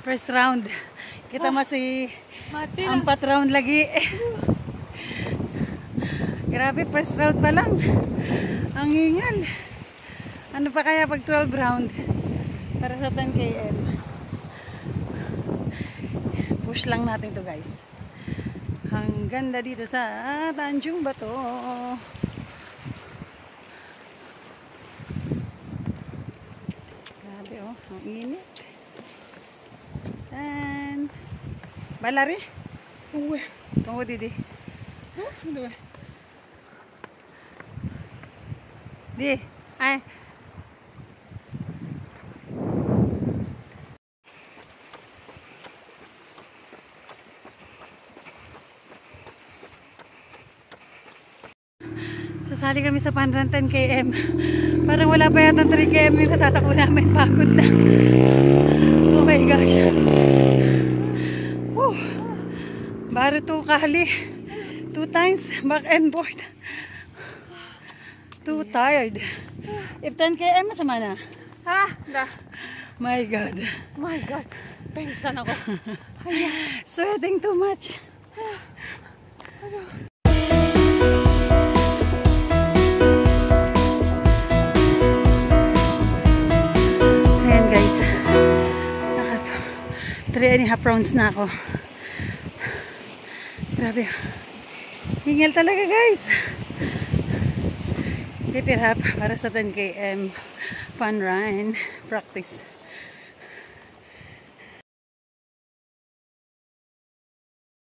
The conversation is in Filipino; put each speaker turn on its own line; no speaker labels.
First round. Kita masih
Mati lang.
4 round lagi. Grabe, first round pa lang. Ang hingal. Ano pa kaya pag 12 round? Para sa 10 km. Push lang natin to guys. Ang ganda dito sa Tanjung Bato. Grabe oh, ang init. And balari? Tunggu Didi. Di, ay. Sasali kami sa 110 km. Parang wala pa yata 3 km yung natatakbo namin. Pagod na. Oh my gosh. Whew. Baro 2 kali. 2 times back and forth. Too tired. If 10 km, masama na.
Ha? Da.
My God.
My God. Pengsan ako.
Sweating too much. Ayan guys. Naka 3.5 rounds na ako. Grabe. Hingal talaga guys. Keep it up para sa 10 km fun run practice.